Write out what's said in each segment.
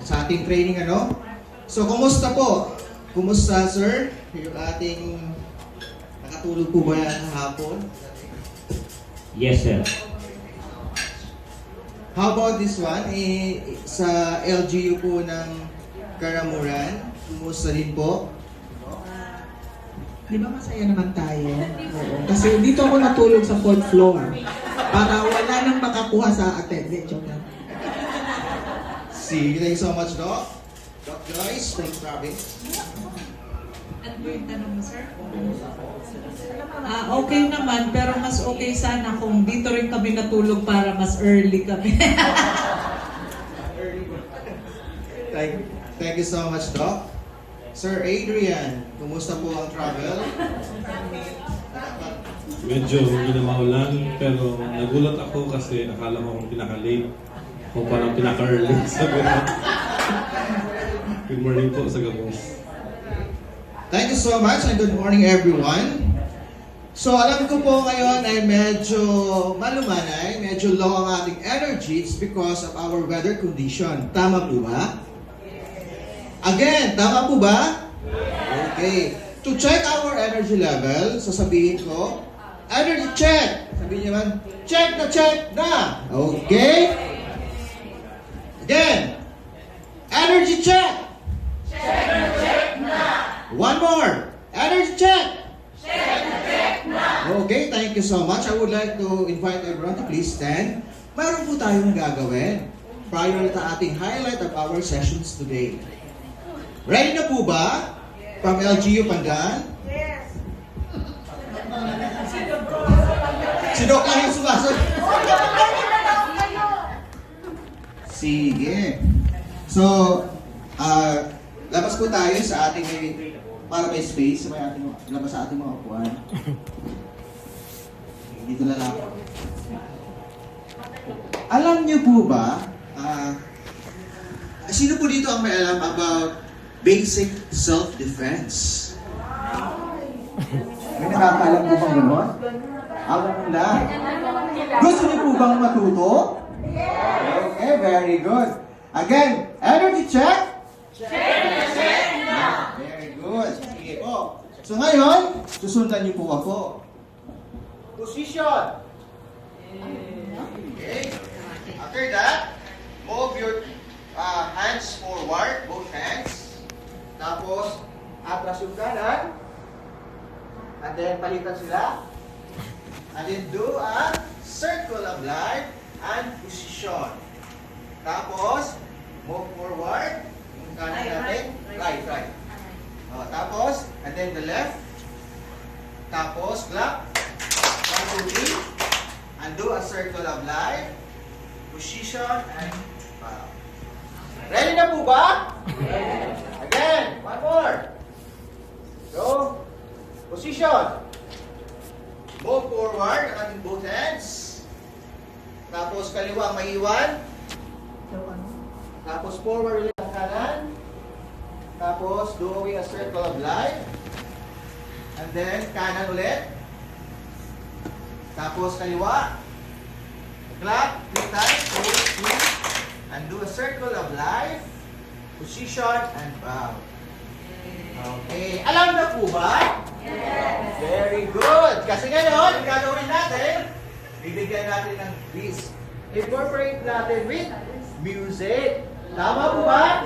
sa ating training, ano? So, kumusta po? Kumusta, sir? Yung ating nakatulog po ba yan hapon? Yes, sir. How about this one? Sa LGU po ng Karamuran, kumusta din po? Di ba masaya naman tayo? Oo. Kasi dito ako natulog sa 4th floor para wala nang makakuha sa attendant. Joke lang. See, thank you so much, Doc. Doc Joyce from province. Ano po yung tanong mo, sir? Okay naman, pero mas okay sana kung dito rin kami natulog para mas early kami. Thank you so much, Doc. Sir Adrian, kumusta po ang travel? Medyo hindi na maulan, pero nagulat ako kasi akala ko akong pinaka-late. Kung parang pinaka-early sa gano'n. Good morning po sa Gabos. Thank you so much and good morning everyone. So alam ko po ngayon ay medyo malumanay, medyo low ang ating energy. It's because of our weather condition. Tama po ba? Again, tama po ba? Okay. To check our energy level, sasabihin ko, energy check! Sabihin niyo man, check na! Okay? Again, energy check! Check na! One more, energy check! Check na! Okay, thank you so much. I would like to invite everyone to please stand. Mayroon po tayong gagawin prior sa ating highlight of our sessions today. Ready na po ba? From LGU Pandan? Yes. Si Doc lang yung sumasagot. Sige. So, labas po tayo sa ating para may space, may ating labas sa ating mga upuan. Dito na lang. Alam niyo po ba, sino po dito ang may alam about basic self-defense? May nakakaalam po bang gano'n? Alam mo na. Gusto niyo po bang matuto? Okay, very good. Again, energy check? Check na! Very good. Sige po. So ngayon, susundan niyo po ako. Position. Okay. After that, move your hands forward, both hands. Tapos, atras yung kanan. And then, palitan sila. And then, do a circle of life and position. Tapos, move forward. Yung kanan natin. Right. Tapos, and then the left. Tapos, clap. 1, 2, 3. And do a circle of life. Position and bow. Ready na po ba? Yes. Again, one more. So, position. Move forward, ang both hands. Tapos kaliwa maiwan. Tapos forward ulit ang kanan. Tapos doing a circle of life. And then kanan ulit. Tapos kaliwa. Clap 3 times. 2, 3. And do a circle of life, position, and bow. Okay. Alam na po ba? Yes. Very good. Kasi ngayon, gagawin natin, bibigyan natin ng quiz. Incorporate natin with music. Tama po ba?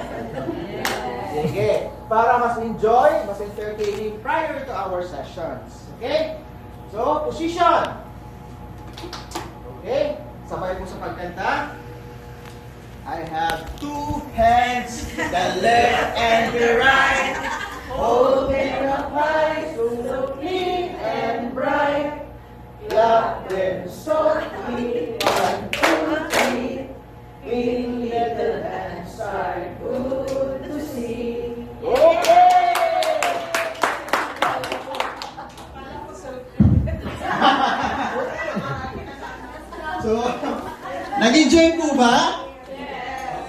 Sige. Para mas enjoy, mas entertaining prior to our sessions. Okay? So, position. Okay? Sabay po sa pagkanta. I have 2 hands, the left and the right, holding up high, so clean and bright. Clap them softly, 1, 2, 3. Clean little hands are good to see. Okay! So, nag-enjoy po ba?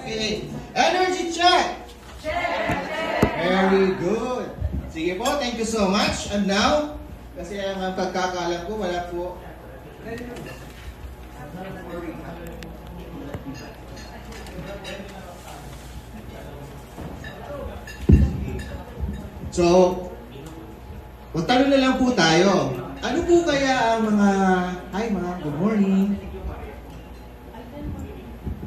Okay. Energy check. Very good. Sige po, thank you so much. And now, kasi ang pagkakalam ko, wala po. So, magtanong na lang po tayo. Ano po kaya ang mga, hi mga, good morning.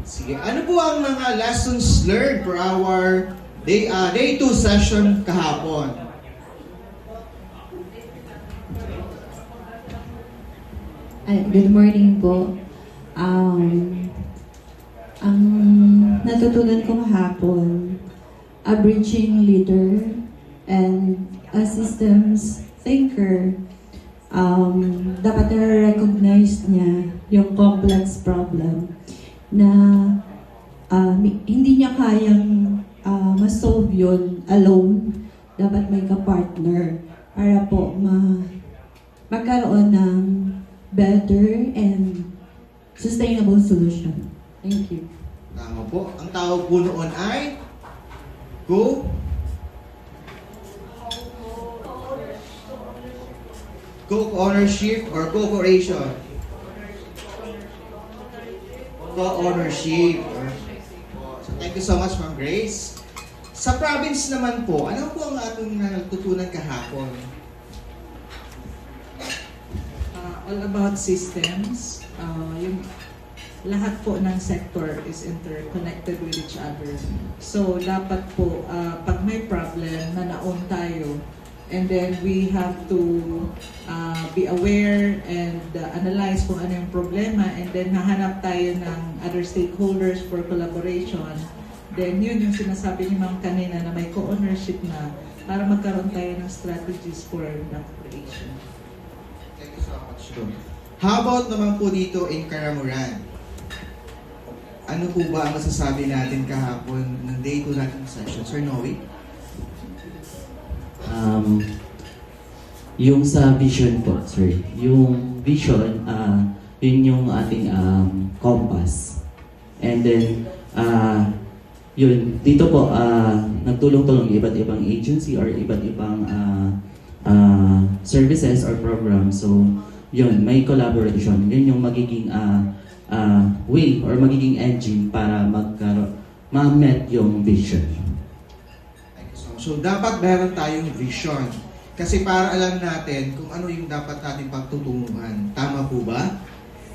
Sige, ano po ang mga lessons learned for our day 2 session kahapon? Good morning po. Ang natutunan ko kahapon, a bridging leader and a systems thinker, dapat na-recognize niya yung complex problem na hindi niya kayang ma-solve yun alone. Dapat may ka-partner para po magkaroon ng better and sustainable solution. Thank you. Tama po. Ang tawag po noon ay co-ownership or co-operation. Co-ownership. So, thank you so much, Ma'am Grace. Sa province naman po, ano po ang ating natutunan kahapon? All about systems. Yung lahat po ng sector is interconnected with each other. So, dapat po, pag may problem, naon tayo. And then we have to be aware and analyze kung ano yung problema. And then hahanap tayo ng other stakeholders for collaboration. Then yun yung sinasabi ni Ma'am kanina na may co-ownership na para magkaroon tayo ng strategies for the operation. Thank you so much. How about naman po dito in Karamuran? Ano po ba ang masasabi natin kahapon ng day 2 natin session? Sir Noe? Yung sa vision po, sir. Yung vision, yun yung ating compass. And then, yun, dito po, nagtulong-tulong iba't ibang agency or iba't ibang services or programs. So, yun, may collaboration. Yun yung magiging way or magiging engine para ma-met yung vision. So, dapat meron tayong vision. Kasi para alam natin kung ano yung dapat natin pagtutunguhan. Tama po ba?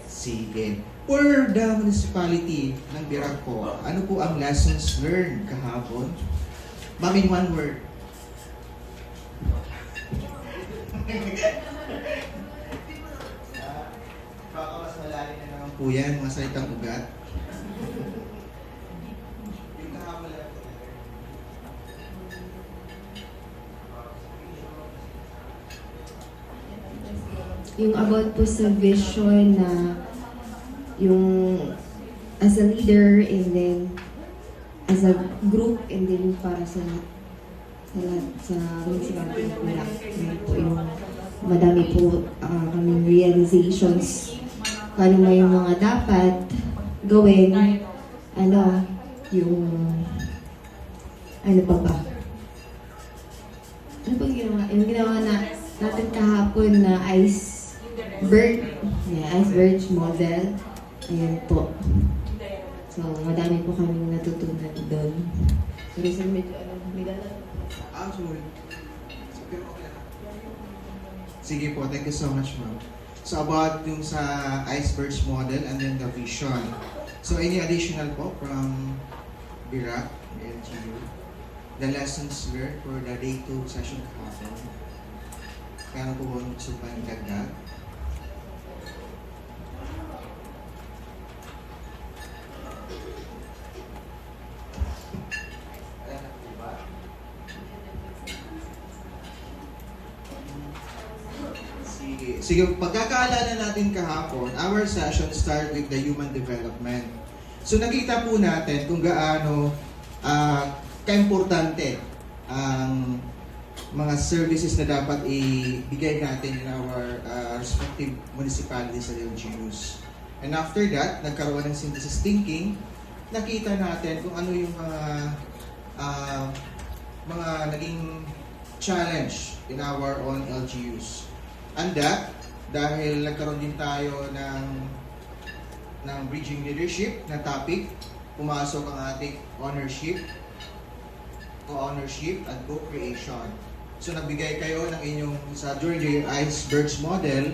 Sige. For the municipality ng Birac po, ano po ang lessons learned kahapon? Ma'am, in one word. Baka mas malalim na naman po yan, mga salitang ugat. Yung kahapon lang po. Yung about po sa vision na yung as a leader and then as a group and then yung para sa municipality ng Birac. Yun po yung madami po kaming realizations kung ano may yung mga dapat gawin, ano pa ba? Ano pang ginawa? Yung ginawa natin kahapon na iceberg model. Ayan po. So, madami po kaming natutunan doon. Pero sa medyo, Sorry. Sige po, thank you so much, ma'am. So, about yung sa iceberg model and then the vision. So, any additional po from Birac, LGU? The lessons learned for the day 2 session kahapon? Kaya po ba gusto pa yung dagdag? Sige, pagkakaalala natin kahapon, our session start with the human development. So nakita po natin kung gaano kaimportante ang mga services na dapat ibigay natin in our respective municipalities and LGUs. And after that, nagkaroon ng synthesis thinking, nakita natin kung ano yung mga naging challenge in our own LGUs. And that, dahil nagkaroon din tayo ng bridging leadership na topic, pumasok ang ating ownership, co-ownership, at co-creation. So nagbigay kayo ng inyong, during your iceberg model,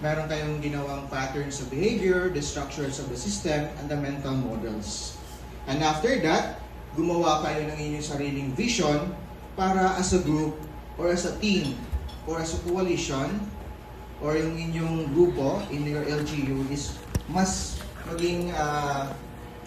meron kayong ginawang patterns of behavior, the structures of the system, and the mental models. And after that, gumawa kayo ng inyong sariling vision para as a group, or as a team, or as a coalition, or yung inyong grupo in your LGU is mas maging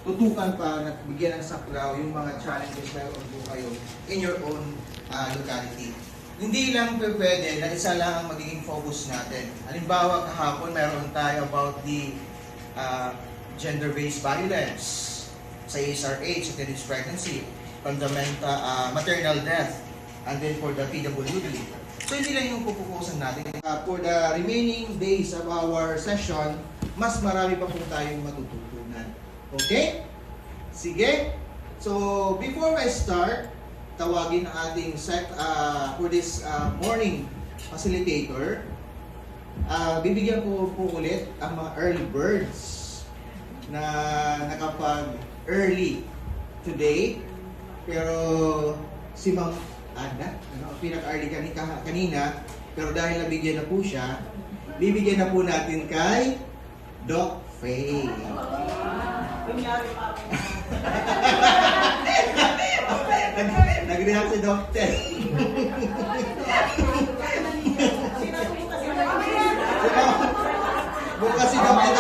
tutukan pa na bigyan ng saklaw yung mga challenges na meron po kayo in your own locality. Hindi lang pwede na isa lang ang magiging focus natin. Halimbawa, kahapon meron tayo about the gender-based violence sa ASRH, sa teenage pregnancy, fundamental maternal death, and then for the PWD. So hindi lang yung pupukusan natin. For the remaining days of our session, mas marami pa po tayong matututunan. Okay? Sige? So, before I start, tawagin ang ating for this morning facilitator. Bibigyan ko po ulit ang mga early birds na nakapag-early today. Pero si Ma'am Ada, pinaka-early kanina, pero dahil nabigyan na po siya, bibigyan na po natin kay Doc Faye. Nag-react si Doc Ted. Bukas si Doc Ted.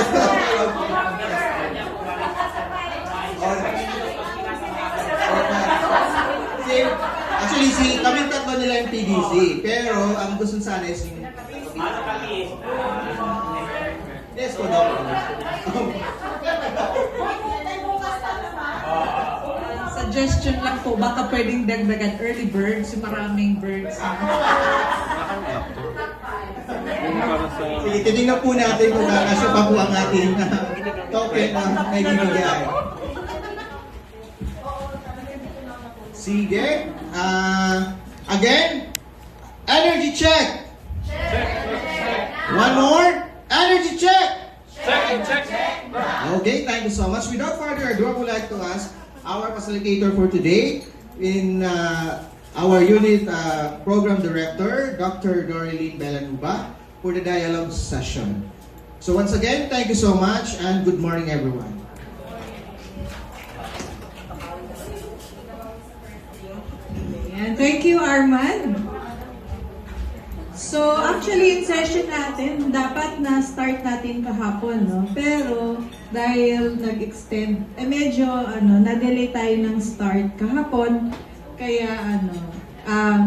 Actually, kami tatlo nila yung PDC. Pero, ang gusto sana is yung... Yes, po, Doc. Suggestion lang po, baka pwedeng dagdagan early birds, maraming birds. Sige, titignan po natin kung kakasya pa po ang ating token na may bibigay. Sige. Again, energy check. One more. Energy check. Okay, thank you so much. Without further ado, I would like to ask our facilitator for today, in our unit program director, Dr. Dorilyn Bellanuba, for the dialogue session. So once again, thank you so much and good morning, everyone. And thank you, Arman. So, actually, in session natin, dapat na-start natin kahapon, no? Pero, dahil nag-extend, medyo, na-delay tayo ng start kahapon. Kaya,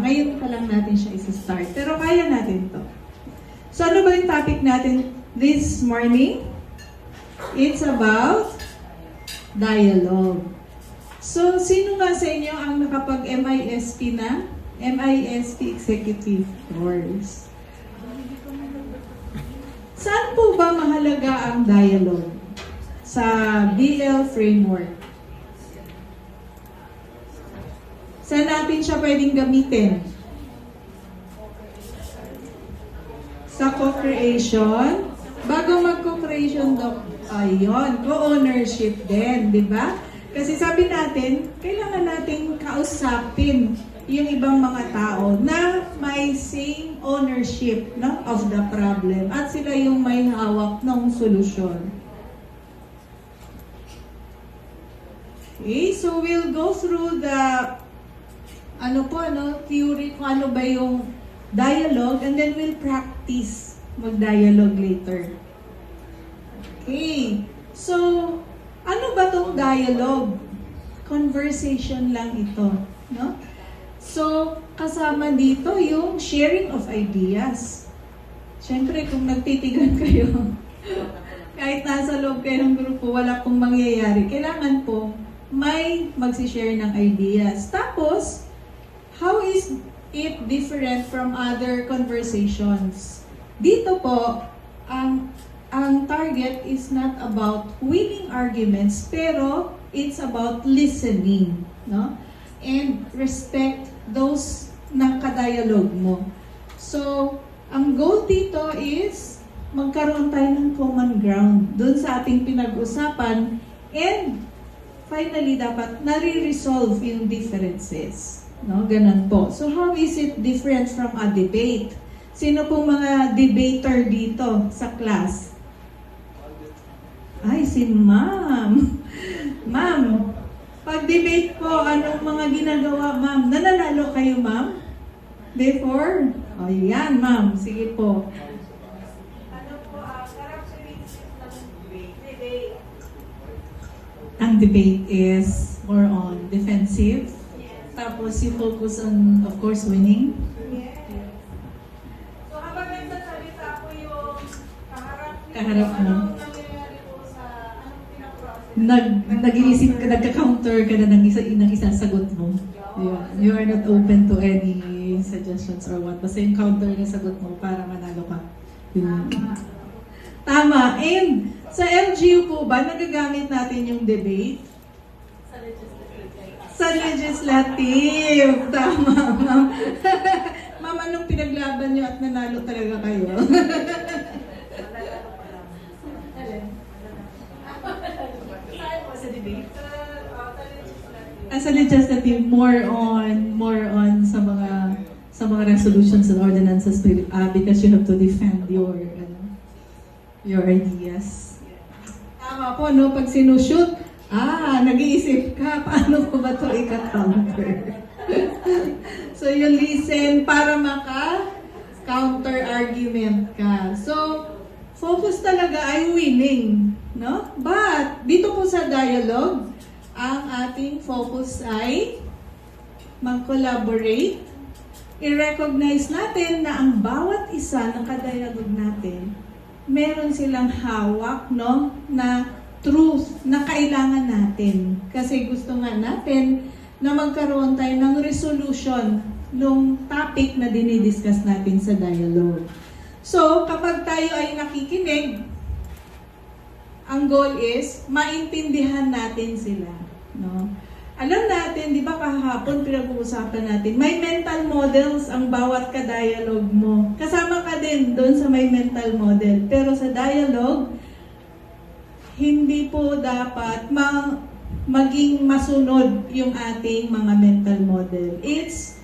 ngayon pa lang natin siya isa-start. Pero kaya natin to. So, ano ba yung topic natin this morning? It's about dialogue. So, sino nga sa inyo ang nakapag-MISP na? MISP Executive Course. Saan po ba mahalaga ang dialogue sa BL framework? Saan natin siya pwedeng gamitin? Sa co-creation? Bago mag-co-creation, ayun, co-ownership din, di ba? Kasi sabi natin, kailangan nating kausapin yung ibang mga tao na may same ownership, no, of the problem at sila yung may hawak ng solusyon. Okay, so we'll go through the theory kung ano ba yung dialogue, and then we'll practice mag-dialogue later. Okay, so ano ba tong dialogue? Conversation lang ito, no? So, kasama dito yung sharing of ideas. Siyempre, kung nagtitigan kayo, kahit nasa loob kayo ng grupo, wala pong mangyayari. Kailangan po may magsishare ng ideas. Tapos, how is it different from other conversations? Dito po, ang target is not about winning arguments, pero it's about listening, no? And respect those na ka-dialogue mo. So, ang goal dito is magkaroon tayo ng common ground dun sa ating pinag-usapan, and finally, dapat nare-resolve yung differences. No, ganun po. So how is it different from a debate? Sino pong mga debater dito sa class? Ay, si ma'am. Ma'am, pag debate po, anong mga ginagawa, ma'am? Nananalo kayo, ma'am? Before? O, yan, ma'am. Sige po. Ano po, characteristics ng debate? Ang debate is more on defensive. Tapos you focus on, of course, winning. So habang nagsasalita po yung kaharap mo, anong nangyayari po sa, anong pinaprocess? Nag-iisip ka, nagka-counter ka na ng isang sagot mo. Yeah. You are not open to any suggestions or what. Basta yung counter na sagot mo para manalo ka. Tama. And sa LGU po ba, nagagamit natin yung debate? Sa legislative. Tama, ma'am. Ma'am, anong pinaglaban nyo at nanalo talaga kayo? Sa debate? Sa legislative, more on sa mga resolutions and ordinances because you have to defend your ideas. Tama po, no? Pag sinushoot, nag-iisip ka, paano ko ba ito ika-counter? So, you listen para maka-counter argument ka. So, focus talaga ay winning, no? But, dito po sa dialogue, ang ating focus ay mag-collaborate. I-recognize natin na ang bawat isa ng ka-dialogue natin, meron silang hawak, no, na truth na kailangan natin. Kasi gusto nga natin na magkaroon tayo ng resolution nung topic na dinidiscuss natin sa dialogue. So, kapag tayo ay nakikinig, ang goal is maintindihan natin sila. No? Alam natin, di ba kahapon pinag-uusapan natin, may mental models ang bawat ka-dialogue mo. Kasama ka din doon sa may mental model. Pero sa dialogue, hindi po dapat maging masunod yung ating mga mental model. It's,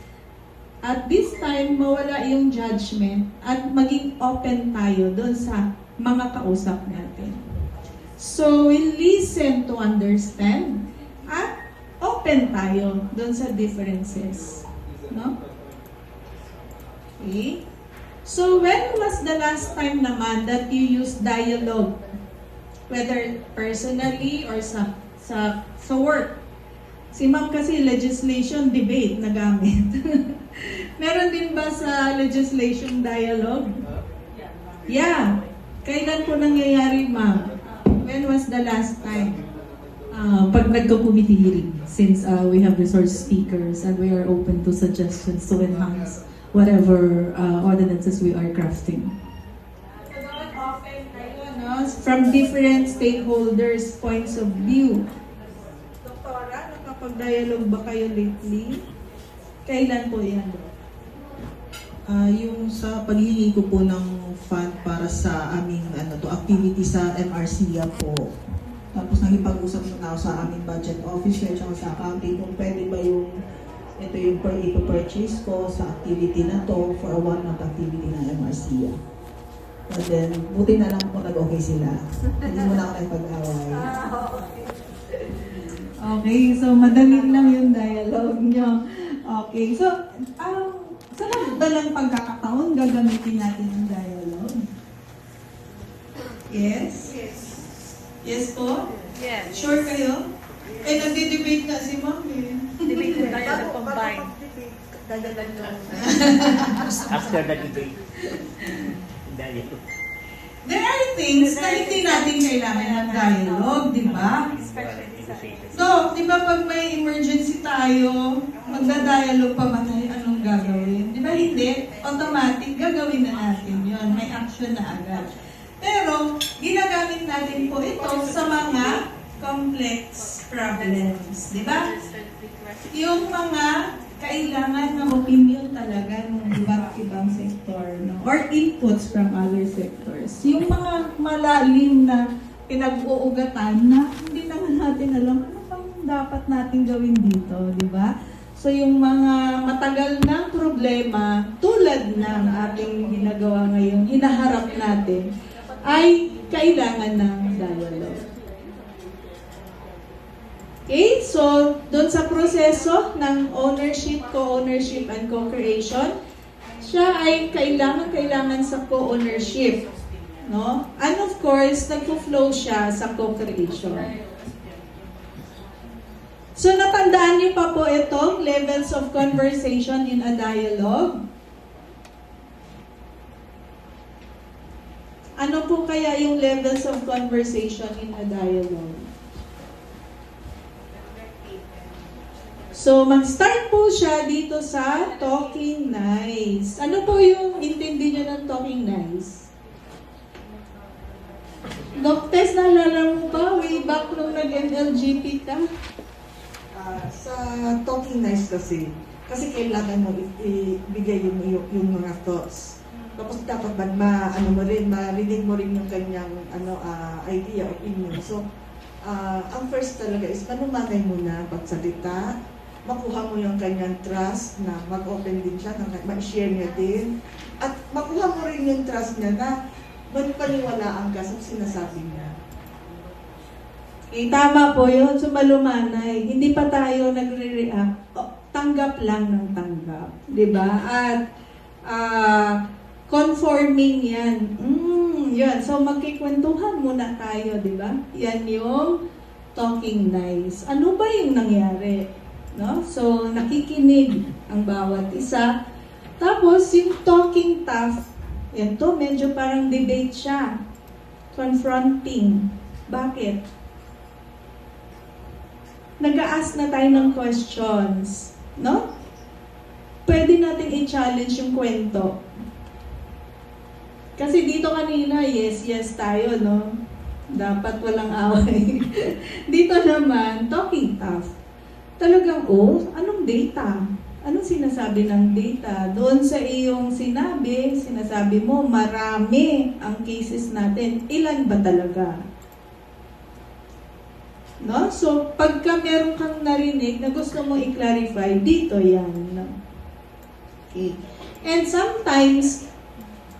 at this time, mawala yung judgment at maging open tayo doon sa mga kausap natin. So, we listen to understand at open tayo doon sa differences. No? Okay? So, when was the last time naman that you used dialogue? Whether personally or sa work. Si ma'am kasi legislation debate na gamit. Meron din ba sa legislation dialogue? Yeah. Kailan po nangyayari, ma'am? When was the last time? Pag nagko-committee hearing, since we have resource speakers and we are open to suggestions to enhance whatever ordinances we are crafting. From different stakeholders' points of view. Doktora, nakapag-dialogue ba kayo lately? Kailan po yan? Yung sa paghihingi ko po ng fund para sa aming activity sa MRCA po. Tapos nakipag-usap na ako sa aming budget officer at sa accounting kung pwede ba ito yung purchase ko sa activity na to for a 1-month activity ng MRCA. And then, buti na lang po nag-okay sila. Hindi mo na ako nagpag-away. Okay, so madali lang yung dialogue nyo. Okay, so, sa dalang pagkakataon, gagamitin natin yung dialogue. Yes? Yes po? Yes. Sure kayo? Nagdi-debate na si ma'am eh. Debate na tayo na combine. After the debate. Dialogue. There are things na hindi natin kailangan ng dialogue, di ba? So, di ba pag may emergency tayo, magda-dialogue pa ba tayo anong gagawin? Di ba hindi? Automatic, gagawin na natin yun. May action na agad. Pero, ginagamit natin po ito sa mga complex problems. Di ba? Yung mga kailangan ng opinion talaga ng iba't ibang sektor, no? Or inputs from other sectors. Yung mga malalim na pinag-uugatan na hindi naman natin alam ano bang dapat natin gawin dito, di ba? So yung mga matagal na problema tulad ng ating ginagawa ngayon, hinaharap natin, ay kailangan ng dialogue. Okay, so doon sa proseso ng ownership, co-ownership, and co-creation, siya ay kailangan sa co-ownership. No? And of course, nagpo-flow siya sa co-creation. So natandaan niyo pa po itong levels of conversation in a dialogue. Ano po kaya yung levels of conversation in a dialogue? So, mag-start po siya dito sa talking nice. Ano po yung intindi niyo ng talking nice? Doc Tess, naalala mo ba? Way back nung nag-MLGP ka? Sa talking nice kasi kailangan mo ibigay yung mga thoughts. Tapos dapat marinig mo rin yung kanyang idea, opinion. So, ang first talaga is manumanay muna pagsalita, makuha mo yung kanyang trust na mag-open din siya, na ma-share niya din. At makuha mo rin yung trust niya na manipaniwalaan ka sa sinasabi niya. Okay, tama po yun. So, malumanay. Hindi pa tayo nagre-react. Tanggap lang ng tanggap. Diba? At conforming yan. Yan. So, magkikwentuhan muna tayo. Diba? Yan yung talking nice. Ano ba yung nangyari? No? So, nakikinig ang bawat isa. Tapos, yung talking tough, yan to, medyo parang debate siya. Confronting. Bakit? Nag-a-ask na tayo ng questions. No? Pwede natin i-challenge yung kwento. Kasi dito kanina, yes tayo, no? Dapat walang away. Dito naman, talking tough. Talagang, anong data? Anong sinasabi ng data? Doon sa iyong sinasabi mo, marami ang cases natin. Ilan ba talaga? No? So, pagka meron kang narinig na gusto mong i-clarify, dito yan. No? Okay. And sometimes,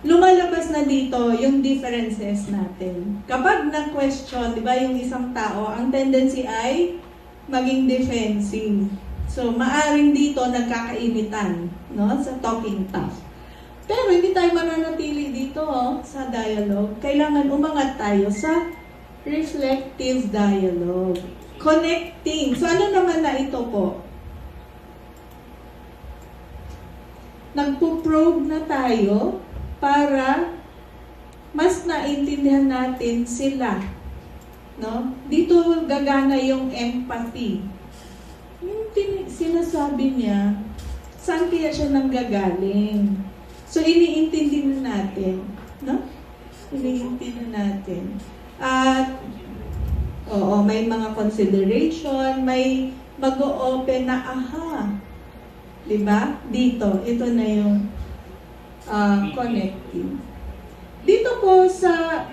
lumalabas na dito yung differences natin. Kapag na-question, di ba, yung isang tao, ang tendency ay maging defensive. So, maaring dito nagkakainitan, no, sa talking tough. Pero hindi tayo mananatili dito, sa dialogue. Kailangan umangat tayo sa reflective dialogue. Connecting. So, ano naman na ito po? Nagpo-probe na tayo para mas naintindihan natin sila. No? Dito gagana yung empathy. Yung sinasabi niya, saan kaya siya nanggagaling? So, iniintindi na natin. No? Iniintindi natin. At, may mga consideration, may mag-o-open na, diba? Dito, ito na yung connecting. Dito po sa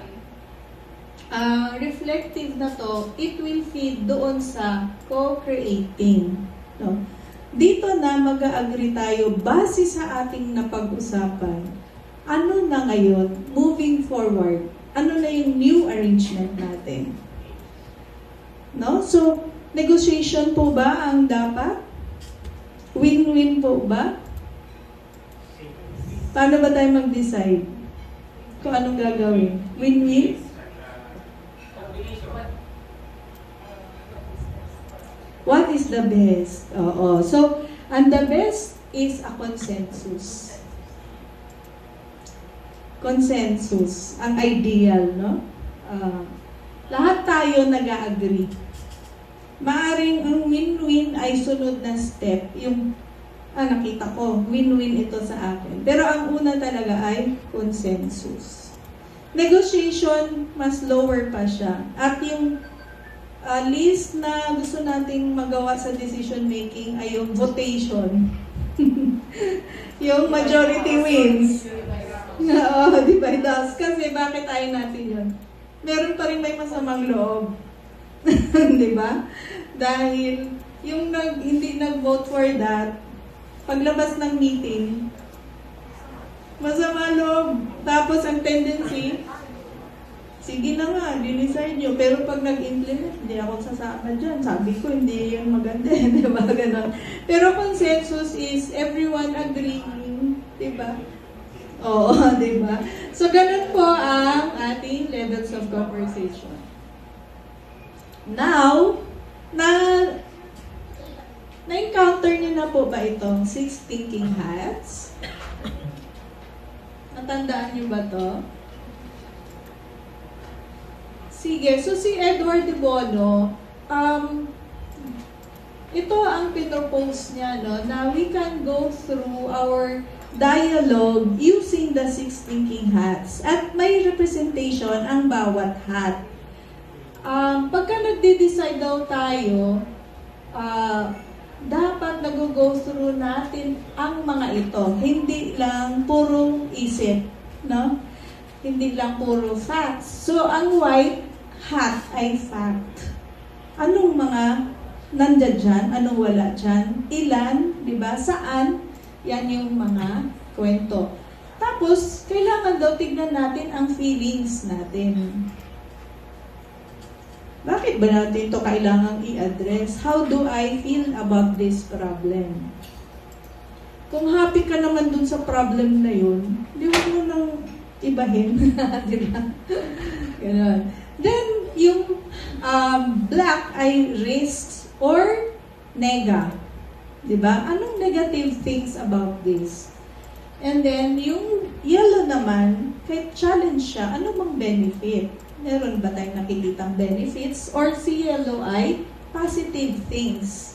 reflective na to, it will feed doon sa co-creating. No? Dito na mag-agree tayo base sa ating napag-usapan. Ano na ngayon, moving forward, ano na yung new arrangement natin? No? So, negotiation po ba ang dapat? Win-win po ba? Paano ba tayo mag-decide kung anong gagawin? Win-win? What is the best? So, and the best is a consensus. Consensus, ang ideal, no? Lahat tayo nag-agree. Maaring ang win-win ay sunod na step. Yung, nakita ko, win-win ito sa akin. Pero ang una talaga ay consensus. Negotiation, mas lower pa siya. At yung list na gusto nating magawa sa decision making ay yung votation. Yung majority wins. Divide us. Kasi bakit tayo natin yun? Meron pa rin may masamang loob. Diba? Dahil yung hindi nag-vote for that, paglabas ng meeting, masama loob. Tapos ang tendency, sige na nga, dinicide nyo. Pero pag nag-implement, hindi ako sasama dyan. Sabi ko, hindi yung maganda. Di ba? Ganon. Pero consensus is everyone agreeing. Di ba? Oo, di ba? So, ganun po ang ating levels of conversation. Now, na-encounter niyo na po ba itong 6 thinking hats? Natandaan niyo ba to? Sige, so si Edward de Bono, ito ang pinropose niya, no, na we can go through our dialogue using the 6 thinking hats. At may representation ang bawat hat. Pagka nagde-decide daw tayo, dapat nag-go through natin ang mga ito. Hindi lang puro isip, no? Hindi lang puro facts. So, ang white hat ay fact. Anong mga nandyan dyan? Anong wala dyan? Ilan? Diba? Saan? Yan yung mga kwento. Tapos, kailangan daw tignan natin ang feelings natin. Bakit ba natin ito kailangang i-address? How do I feel about this problem? Kung happy ka naman dun sa problem na yun, di mo nang ibahin. Di ba? Ganon. Then, yung black ay risks or nega. Di ba? Anong negative things about this? And then, yung yellow naman, kahit challenge siya, ano bang benefit? Meron ba tayong nakikitang benefits? Or si yellow ay positive things?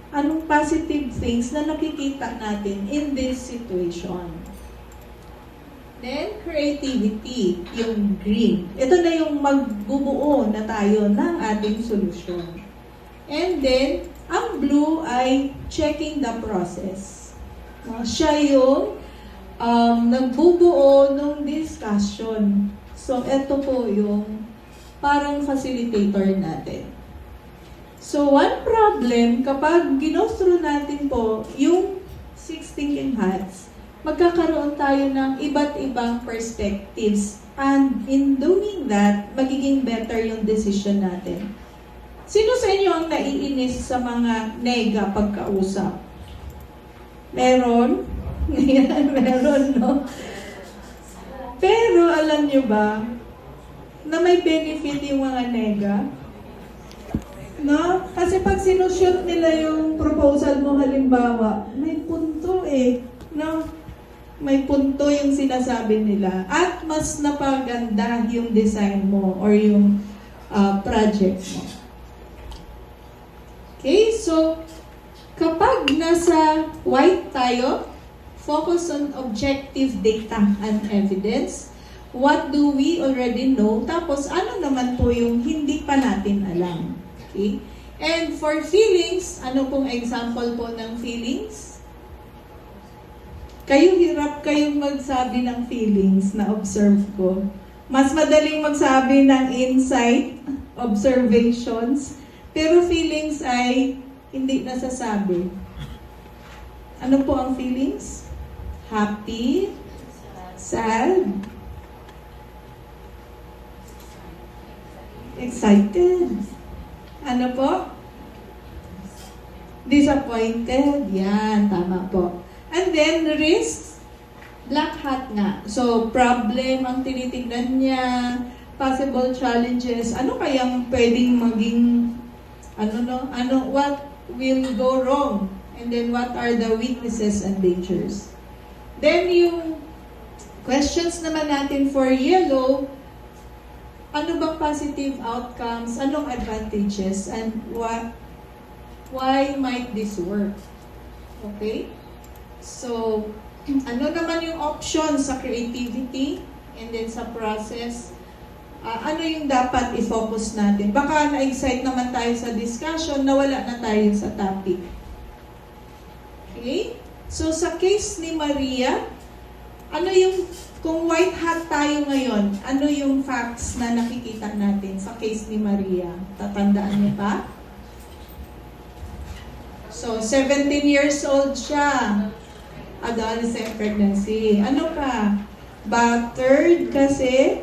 Anong positive things na nakikita natin in this situation? Then, creativity, yung green. Ito na yung magbubuo na tayo ng ating solusyon. And then, ang blue ay checking the process. No, siya yung nagbubuo ng discussion. So, ito po yung parang facilitator natin. So, one problem, kapag gino-through natin po yung 6 thinking hats, magkakaroon tayo ng iba't ibang perspectives. And in doing that, magiging better yung decision natin. Sino sa inyo ang naiinis sa mga nega pagkausap? Meron? Meron, no? Pero alam nyo ba na may benefit yung mga nega? No? Kasi pag sinushoot nila yung proposal mo halimbawa, may punto eh. No? May punto yung sinasabi nila. At mas napaganda yung design mo or yung project mo. Okay, so kapag nasa white tayo, focus on objective data and evidence. What do we already know? Tapos ano naman po yung hindi pa natin alam? Okay? And for feelings, ano pong example po ng feelings? Kayo hirap kayong magsabi ng feelings na observe ko. Mas madaling magsabi ng insight, observations, pero feelings ay hindi nasasabi. Ano po ang feelings? Happy, sad, excited. Ano po? Disappointed. Yan, tama po. And then, risks, black hat nga. So, problem ang tinitignan niya, possible challenges, ano kayang pwedeng maging, what will go wrong? And then, what are the weaknesses and dangers? Then, yung questions naman natin for yellow, ano bang positive outcomes, anong advantages, and why might this work? Okay? So, ano naman yung options sa creativity, and then sa process, ano yung dapat i-focus natin? Baka na-excite naman tayo sa discussion, nawala na tayo sa topic. Okay? So, sa case ni Maria, ano yung, kung white hat tayo ngayon, ano yung facts na nakikita natin sa case ni Maria? Tatandaan niyo pa? So, 17 years old siya. Adolescent pregnancy. Ano pa? Battered kasi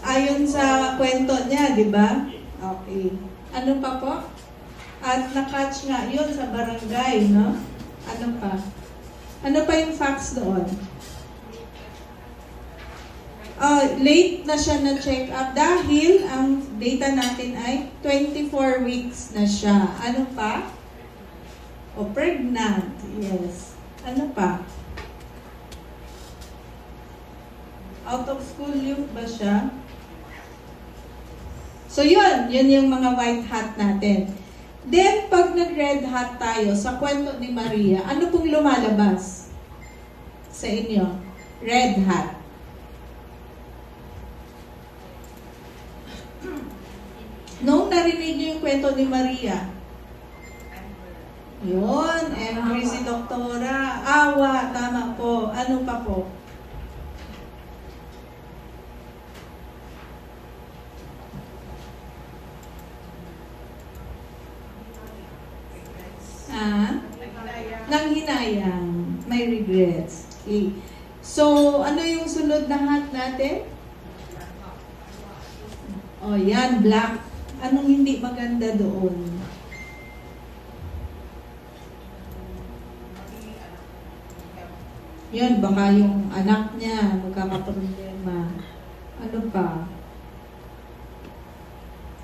ayon sa kwento niya, di ba? Okay. Ano pa po? At na-catch nga yun sa barangay, no? Ano pa? Ano pa yung facts doon? Late na siya na check up dahil ang data natin ay 24 weeks na siya. Ano pa? O pregnant. Yes. Ano pa? Out of school youth ba siya? So yun yung mga white hat natin. Then, pag nag-red hat tayo sa kwento ni Maria, ano pong lumalabas sa inyo? Red hat. Noong narinig niyo yung kwento ni Maria, yun, angry si doktora, awa, tama po, ano pa po? Nanghinayang, may regrets. Okay. So, ano yung sunod na hat natin? Oh, yan, black. Anong hindi maganda doon? Yun, baka yung anak niya magkakaproblema. Ano pa?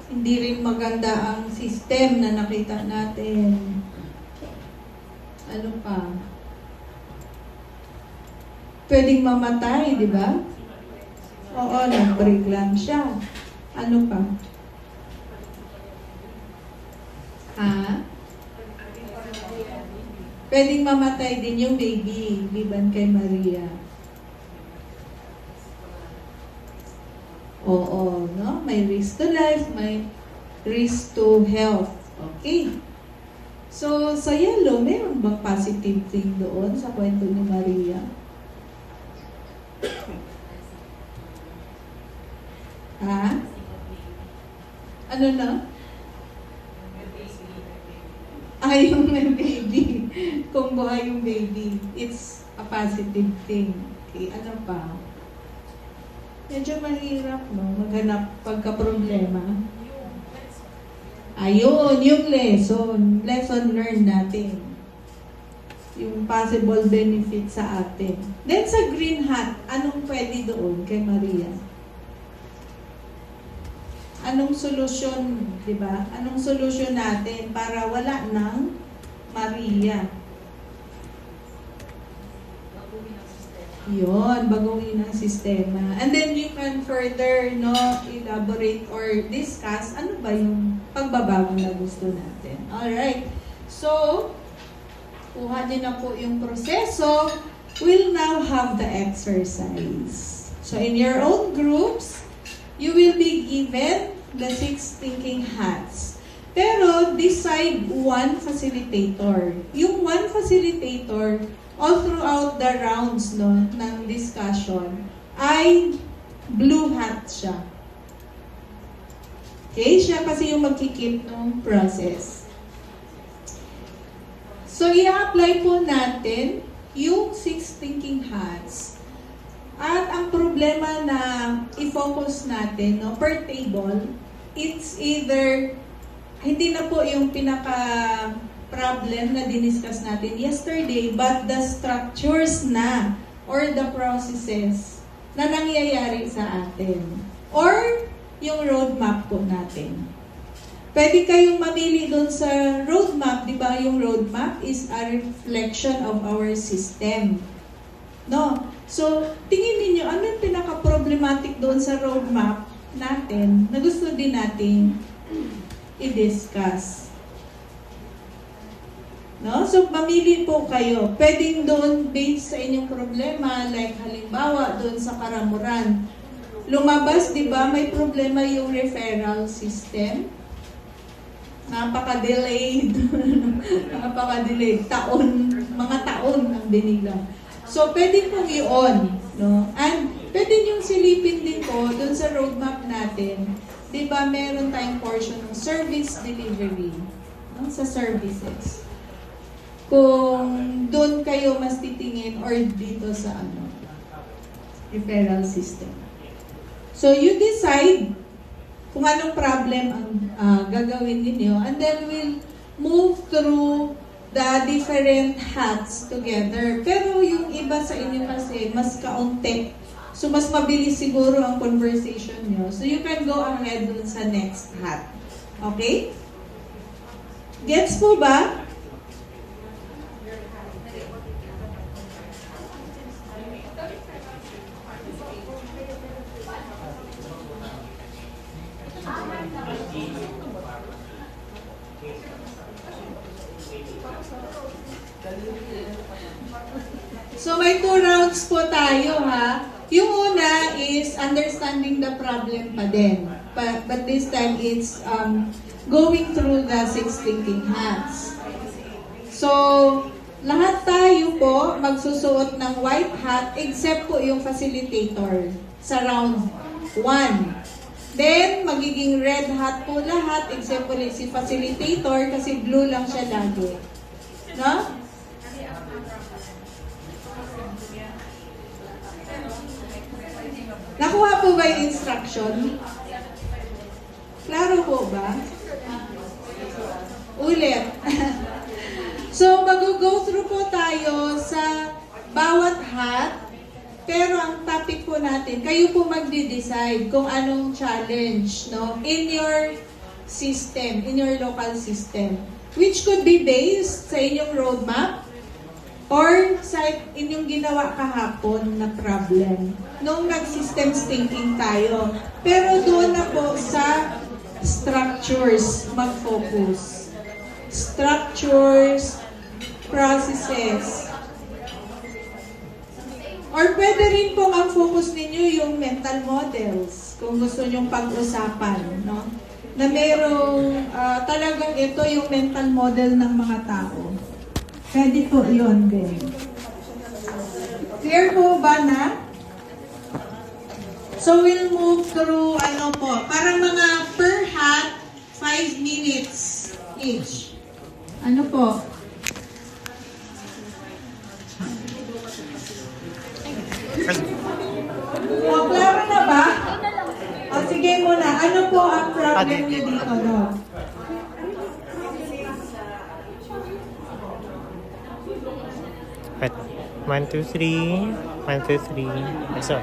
Hindi rin maganda ang system na nakita natin. Ano pa? Pwedeng mamatay, di ba? Oo, nag-break lang siya. Ano pa? Pwedeng mamatay din yung baby, given kay Maria. Oo, no? May risk to life, may risk to health. Okay. So, sa yellow, meron bang positive thing doon sa kwento ni Maria? Ano na? Ay, yung may baby. Kung buhay yung baby, it's a positive thing. Okay, ano pa? Medyo mahirap, no? Maghanap pagka-problema. Ayun, yung lesson learned natin. Yung possible benefit sa atin. Then sa green hat, anong pwede doon kay Maria? Anong solusyon, di ba? Anong solusyon natin para wala ng Maria? Yun, baguhin ang sistema. And then you can further elaborate or discuss ano ba yung pagbabago na gusto natin. Alright. So, kuha din na po yung proseso. We'll now have the exercise. So, in your own groups, you will be given the 6 thinking hats. Pero, decide one facilitator. Yung one facilitator, all throughout the rounds ng discussion, ay blue hat siya. Okay? Siya kasi yung magkikip ng process. So, i-apply po natin yung 6 thinking hats. At ang problema na i-focus natin per table, it's either, hindi na po yung pinaka-problem na diniscuss natin yesterday, but the structures na or the processes na nangyayari sa atin. Or yung roadmap po natin. Pwede kayong mamili doon sa roadmap, di ba? Yung roadmap is a reflection of our system. No? So, tingin niyo ano yung pinaka-problematic doon sa roadmap natin na gusto din natin i-discuss. No? So, mamili po kayo. Pwedeng doon based sa inyong problema, like halimbawa doon sa Karamuran. Lumabas, di ba, may problema yung referral system. Napaka-delayed. Napaka-delayed. Mga taon ang binigla. So, pwede pong i-on. No? And pwede niyong silipin din po doon sa roadmap natin di ba meron tayong portion ng service delivery, no? Sa services. Kung doon kayo mas titingin or dito sa referral system. So you decide kung anong problem ang gagawin ninyo, and then we'll move through the different hats together. Pero yung iba sa inyo kasi mas kaunti. So mas mabilis siguro ang conversation nyo. So you can go ahead dun sa next hat. Okay? Gets po ba? So may 2 rounds po tayo ha. Yung una is understanding the problem pa din. But this time it's going through the 6 thinking hats. So lahat tayo po magsusuot ng white hat except po yung facilitator sa round 1. Then, magiging red hat po lahat except po si facilitator kasi blue lang siya lagi. No? Nakuha po ba yung instruction? Klaro po ba? Ulit. So, mag-go through po tayo sa bawat hat. Pero ang topic po natin, kayo po magde-decide kung anong challenge, no? In your system, in your local system. Which could be based sa inyong roadmap or sa inyong ginawa kahapon na problem. Nung nag-systems thinking tayo. Pero doon na po sa structures mag-focus. Structures, processes. Or pwede rin po ang focus ninyo yung mental models kung gusto nyong pag-usapan, no? Na merong talagang ito yung mental model ng mga tao. Pwede po yun din. Clear po ba na? So we'll move through para mga per hat 5 minutes each. Ano po? O, klaro na ba? O, sige muna. Ano po ang problem niyo dito, no? Wait. 1, 2, 3. 1, 2, 3. So. 1,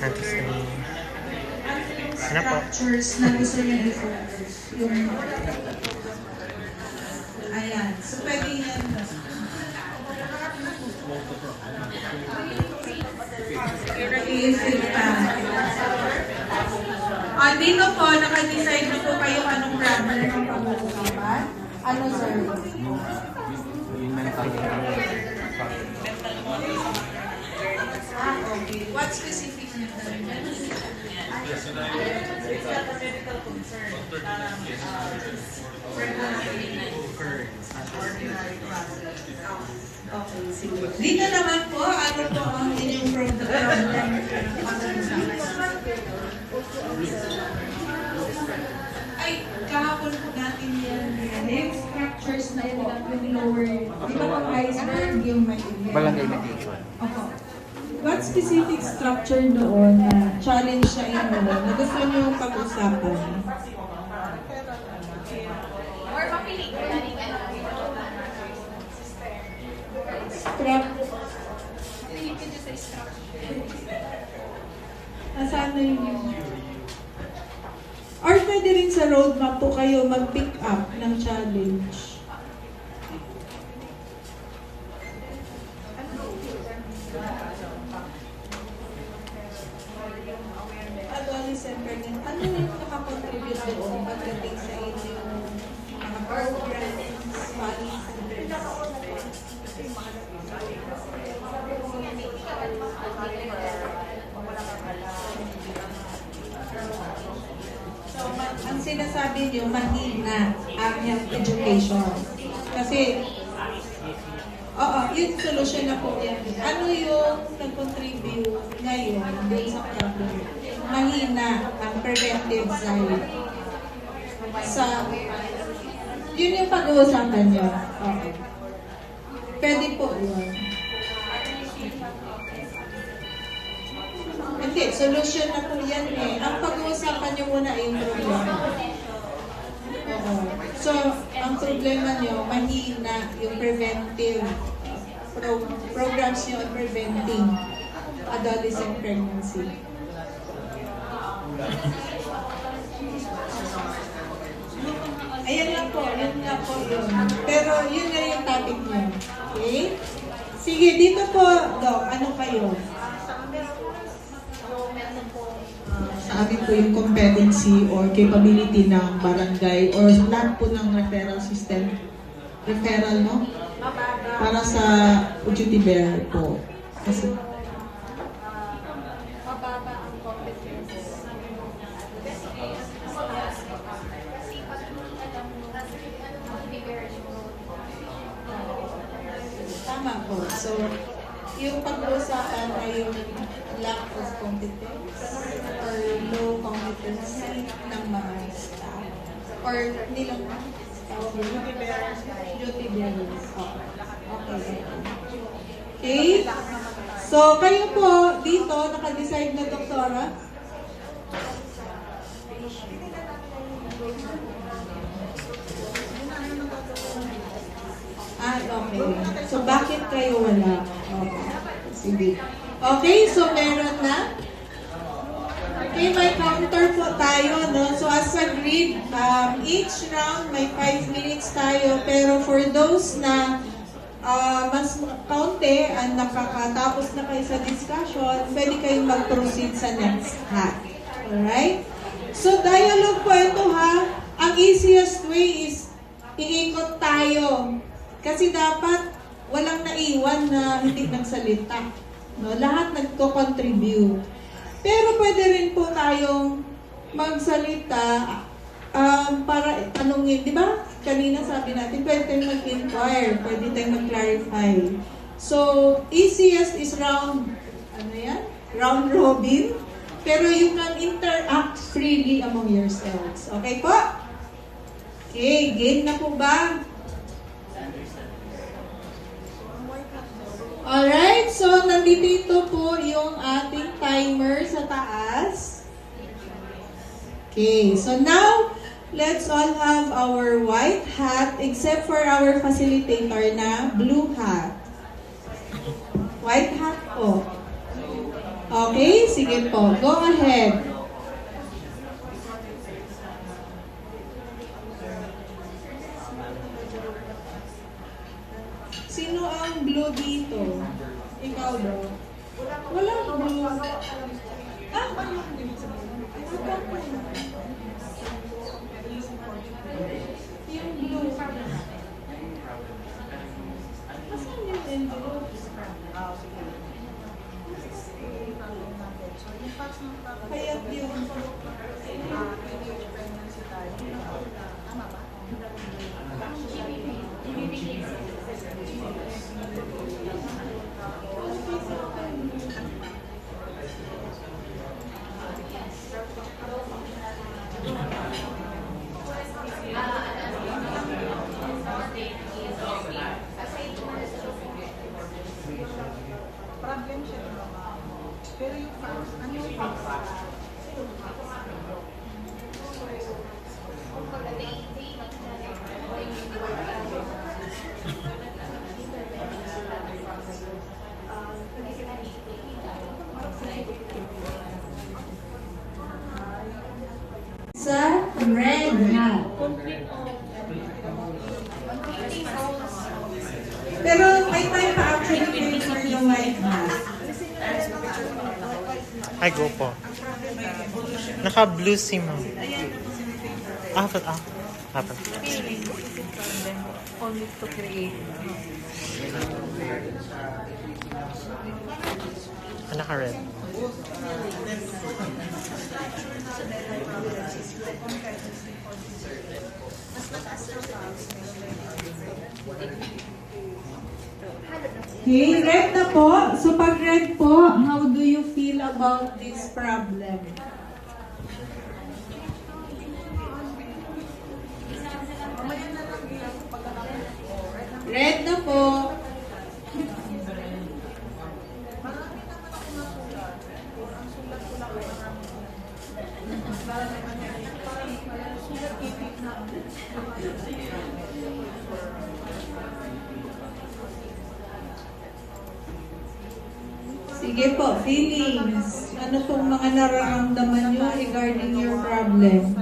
2, 3. Ano po? Structures na gusto niyo i-focus. Yung... Ayan. So, pwede yan. Iisip ka. Dito po, naka-decide na po kayo anong problem ang pag-uusapan. Ano, sir? Okay. What specific na okay, sige. Dito naman po, ano po ang inyong problem? Ay, kahapon po natin yan. Yung structures na yun, yung lower, di ba pang iceberg yung may Barangay mediation. Opo. What specific structure doon na challenge sa inyo na gusto nyo pag-usapan? Nasaan na yun? Or pwede rin sa roadmap po kayo mag-pick up ng challenge. Adolescent pregnant, ano yung nakakontribute doon pagdating sa inyong mga programs, policies? So, ang sinasabi niyo, mahina ang health education. Kasi, Oo, yung solution na po yan. Ano yung nag-contribute ngayon dun sa problem? Mahina ang preventive side. Yun yung pag-uusapan nyo. Okay. Pwede po yun. Hindi, solution na po yan eh. Ang pag-uusapan nyo muna ay yung problema. Oo. So, ang problema nyo, mahina yung preventive programs nyo on preventing adolescent pregnancy. Ayan lang po, yun lang po yun. Pero yun na yung topic nyo. Okay? Sige, dito po, Doc, ano kayo? Sa amin po yung competency or capability ng barangay or lahat po ng referral system. Referral, no? Para sa duty bearer po. Kasi Mababa ang competence. Tama po. So, yung pag-uusapan ay yung lack of competence or low competency ng mga staff or nilang duty bearers. Okay. Okay? So, kayo po dito, naka-decide na doktora? Okay. So, bakit kayo wala? Okay. Sige. Okay, so meron na. Okay, may counter po tayo, no? So, as agreed, each round may 5 minutes tayo. Pero for those na mas kaunti ang nakakatapos na kayo sa discussion, pwede kayong mag-proceed sa next hack. Alright? So, dialogue po ito ha. Ang easiest way is iikot tayo. Kasi dapat walang naiwan na hindi nagsalita. No? Lahat nagko-contribute. Pero pwede rin po tayong magsalita para tanungin, di ba? Kanina sabi natin, pwede tayong mag-inquire, pwede tayong mag-clarify. So, easiest is round robin. Pero you can interact freely among yourselves. Okay po? Okay, game na po ba? Alright, so nandito po yung ating timer sa taas. Okay, so now, let's all have our white hat except for our facilitator na blue hat. White hat po. Okay, sige po. Go ahead. Sino ang blue dito? Ikaw daw? Wala blue. Yung blue. Asan yung envelope? Kaya yun. Problem siya ito. Pero yung facts, ano yung facts? Sa red hat. Pero may time pa actually for the white hat. Ay, go po. Naka-blue si ma'am. Apat. Only to create. Naka-red. Hi Okay, red na po. So pag red po, how do you feel about this problem? Red na po. Sige po, feelings. Ano pong mga nararamdaman nyo regarding your problem?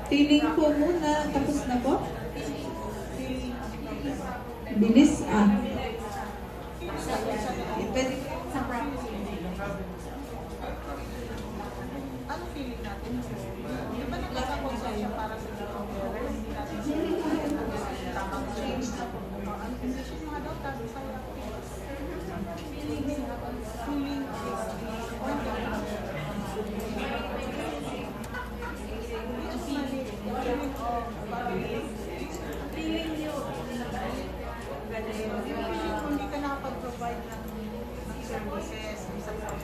Feeling po muna, tapos na po? Bilis ah. Pwede sa problem. Ano feeling natin? Di ba nagkakaponsya siya para sa computer? Hindi natin siya tamang change na po. Ang condition mga daw, tabi sa feeling hindi ka nakapag-provide ng services sa para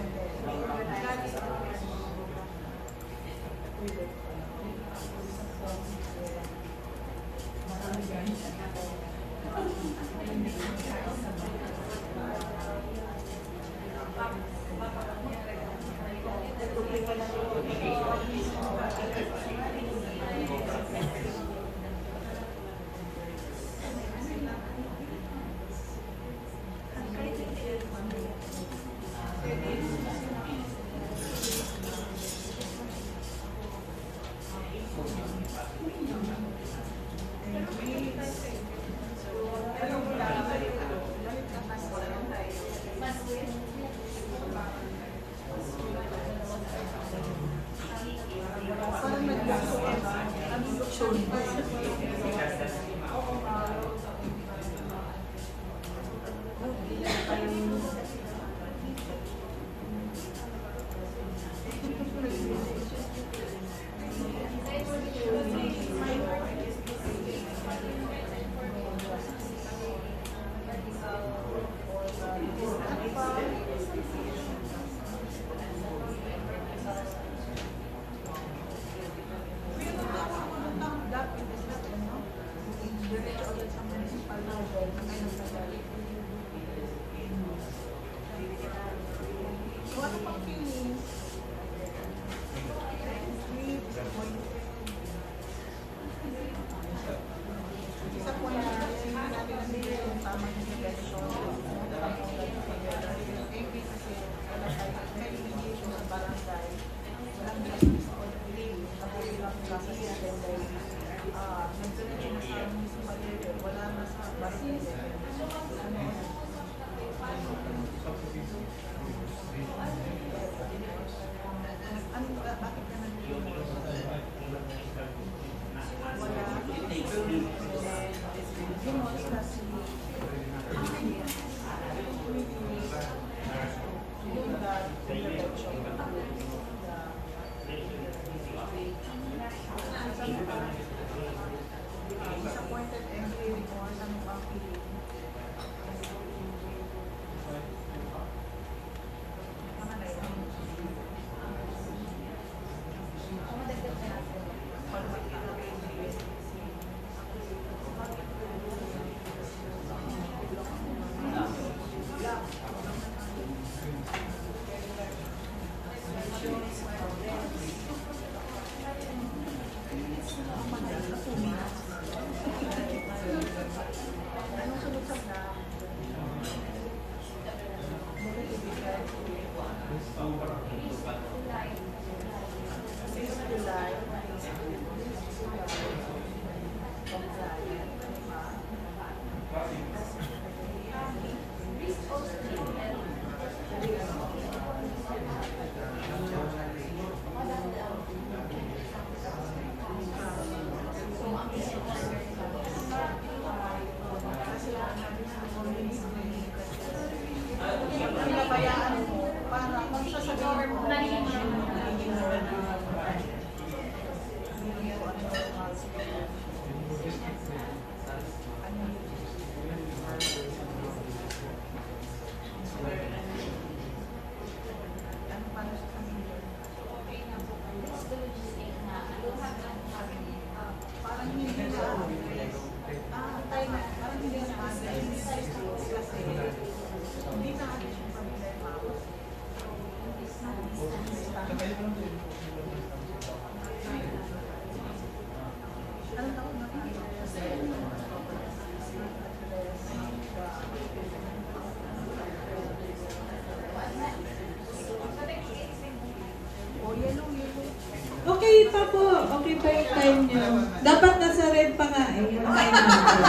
pa po. Okay pa yung time nyo. Dapat nasa red pa nga eh, yung time natin.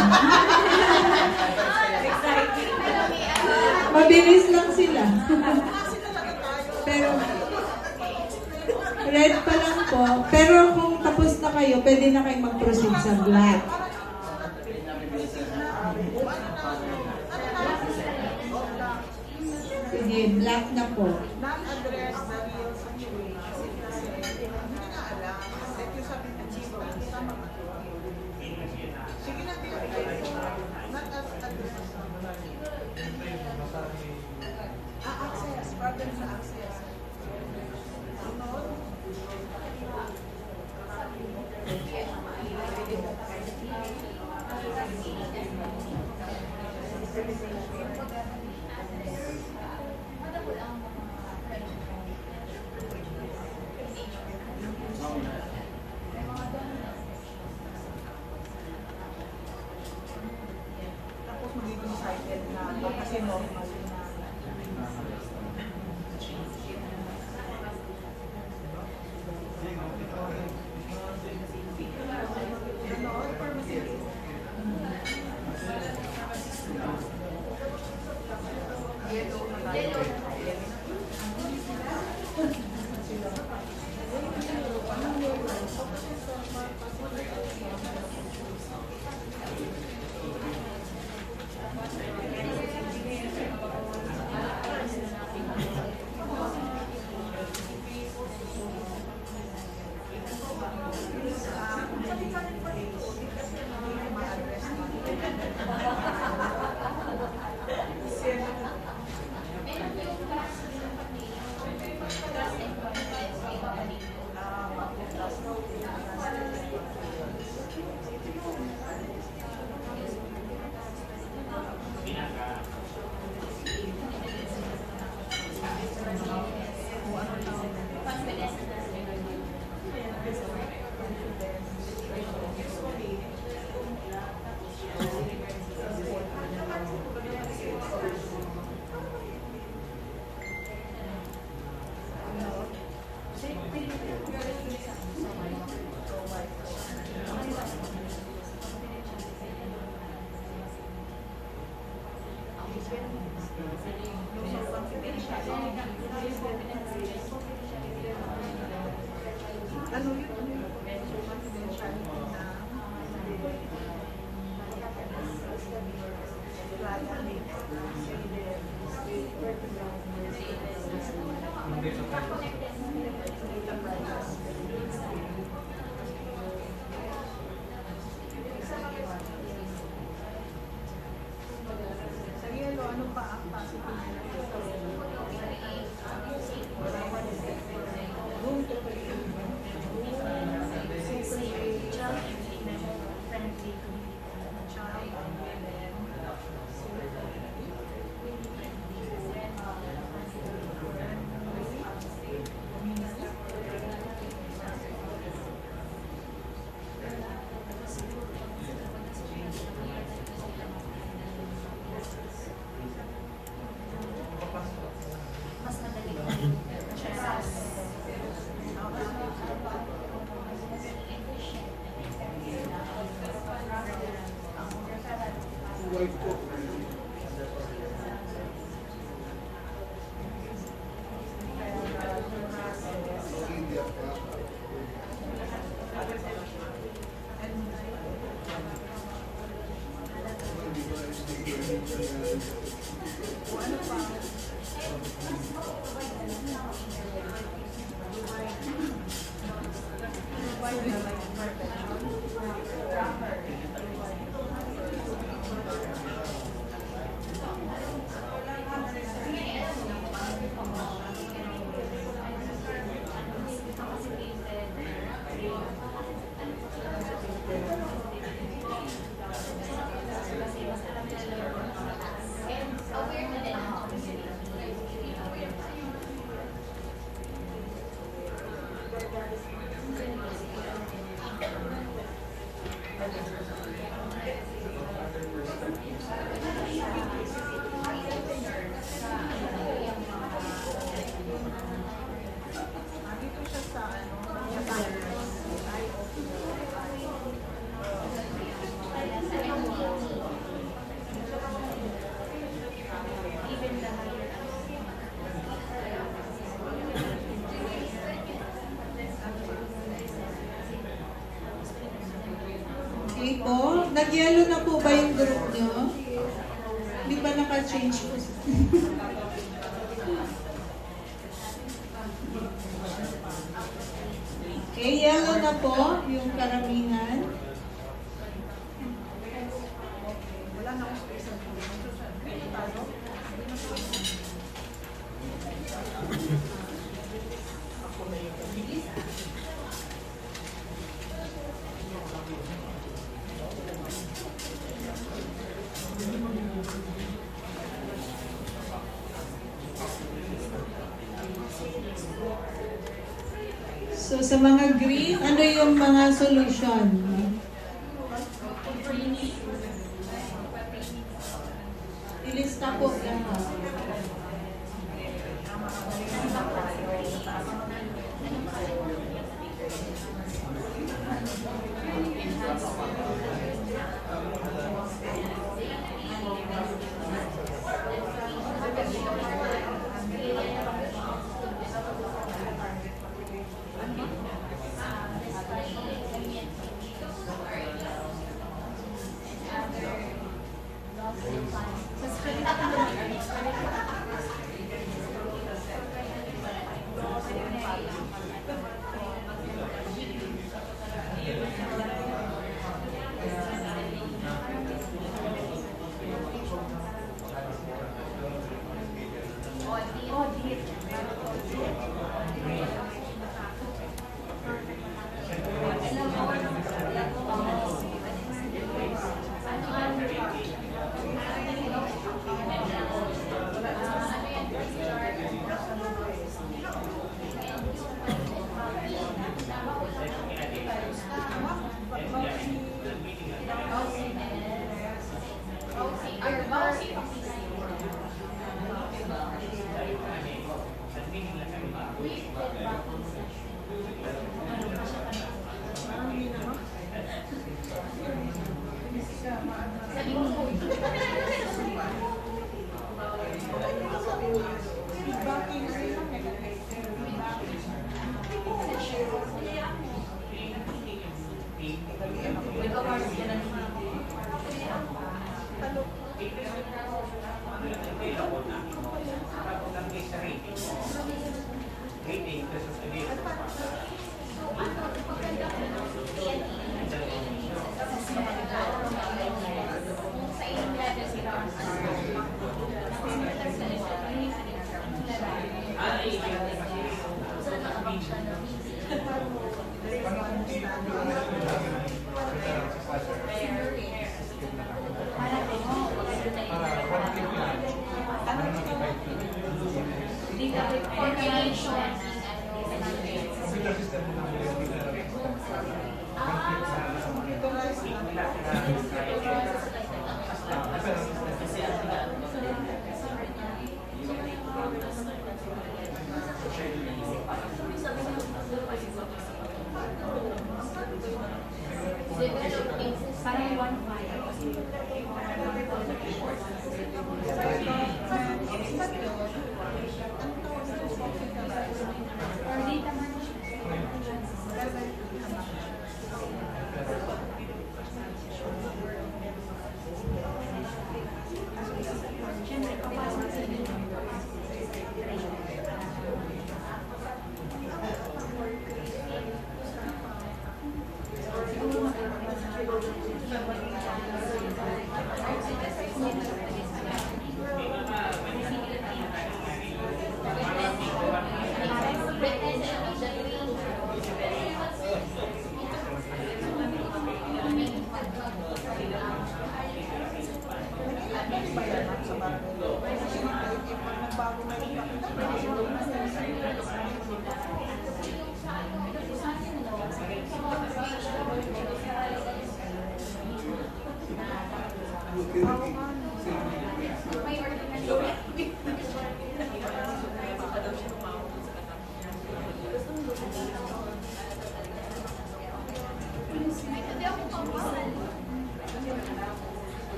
Mabilis lang sila. Pero, red pa lang po. Pero kung tapos na kayo, pwede na kayong mag-proceed sa black. Sige, black na po. Nag-yellow na po ba yung group nyo? Hindi ba naka-change po? Okay, yellow na po yung karamihan. So sa mga green, ano yung mga solution? Ilista po lahat.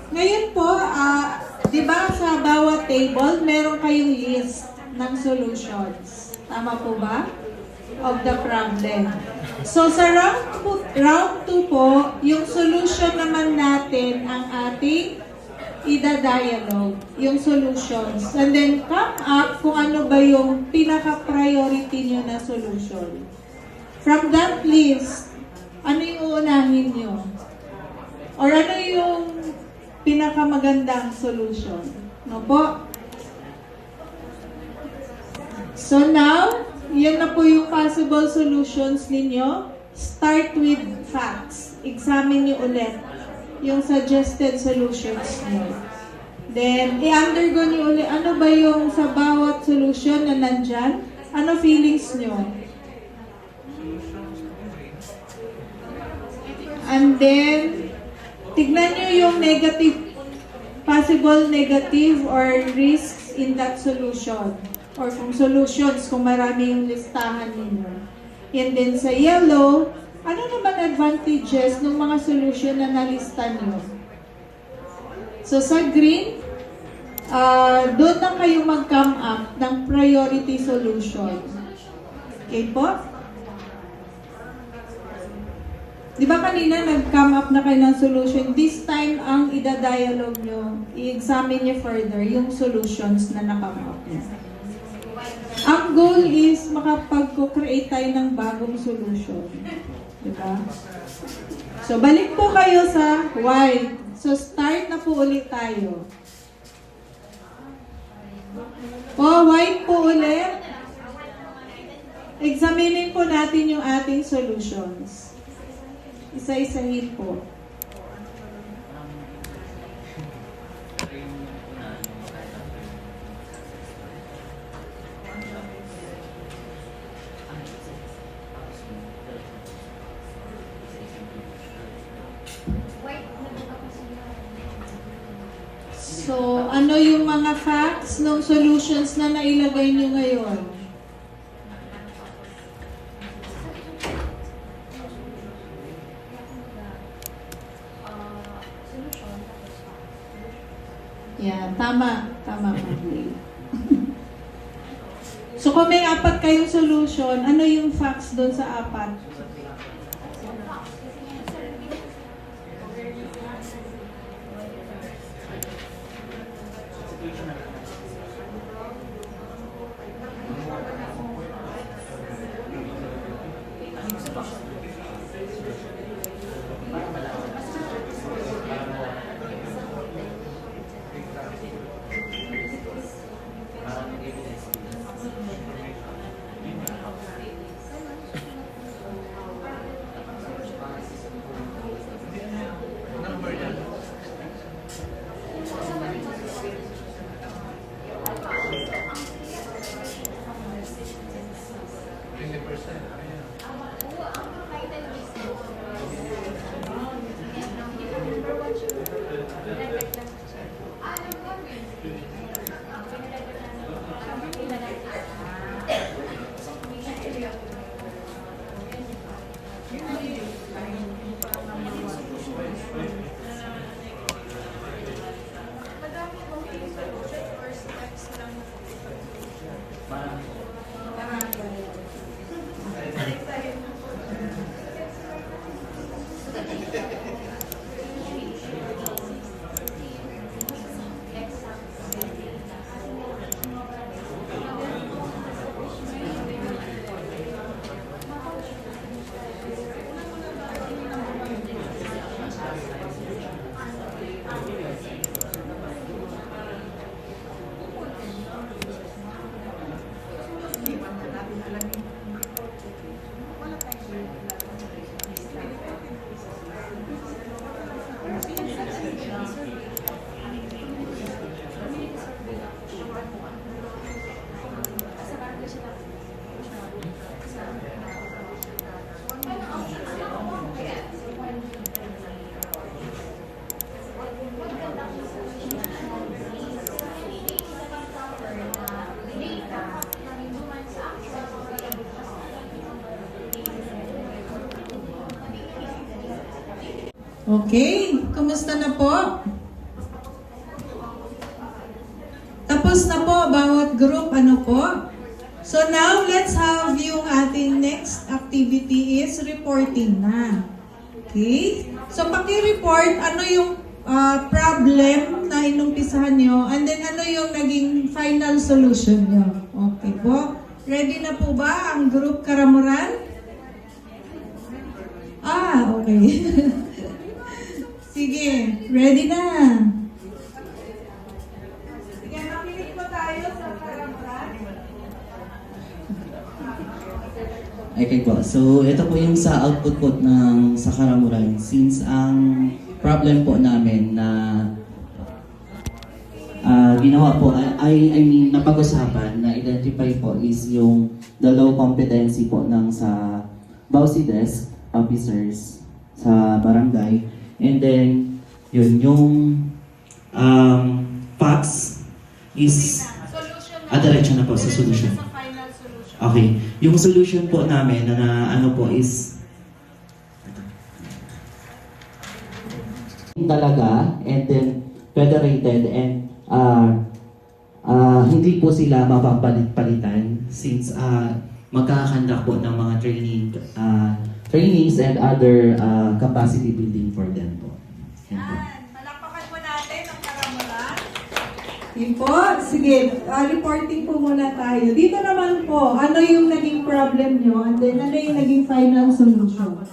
Ngayon po, di ba sa bawat table, meron kayong list ng solutions. Tama po ba? Of the problem. So sa round 2 po, yung solution naman natin ang ating ida-dialogue, yung solutions. And then come up kung ano ba yung pinaka-priority nyo na solution. From that list, ano yung uunahin nyo? Or ano yung pinakamagandang solution? No po? So now, yan na po yung possible solutions ninyo. Start with facts. Examine nyo ulit yung suggested solutions nyo. Then, i-undergo nyo ulit, ano ba yung sa bawat solution na nandyan? Ano feelings nyo? And then, tignan nyo yung possible negative or risks in that solution. Or kung solutions, kung marami yung listahan ninyo. And then sa yellow, ano naman advantages ng mga solution na nalista nyo? So sa green, doon na kayo mag-come up ng priority solution. Okay po? Di ba kanina nag-come up na kayo ng solution? This time, ang ida-dialogue nyo, i-examine nyo further yung solutions na na-come up nyo. Ang goal is makapag-create tayo ng bagong solution. Di ba? So, balik po kayo sa white. So, start na po ulit tayo. White po ulit. Examinin po natin yung ating solutions. Isa-isahin po. ano yung mga facts ng solutions na nailagay nyo ngayon? Yeah, tama. Tama, Marley. So kung may 4 kayong solution, ano yung facts doon sa 4? Okay, kumusta na po? Tapos na po bawat group, ano po? So now, let's have yung ating next activity is reporting na. Okay? So paki-report ano yung problem na inumpisahan nyo and then ano yung naging final solution nyo. Okay po? Ready na po ba ang group Karamuran? Okay. Sige, ready na. Sige, makinig po tayo sa Karamuran. Okay po. So, ito po yung sa output po ng sa Karamuran. Since ang problem po namin na ginawa po, I mean, napag-usapan, na identify po is yung the low competency po ng sa Bausi desk officers sa barangay. And then, yun, yung facts is diretso na po sa solution. Okay. Yung solution po namin na ano po is talaga and then federated and hindi po sila mapapalit-palitan since magkakanda po ng mga trainings and other capacity building for them po. Palakpakan po natin ang Karamuran. Yun po. Sige, reporting po muna tayo. Dito naman po, ano yung naging problem nyo and then ano yung naging final solution?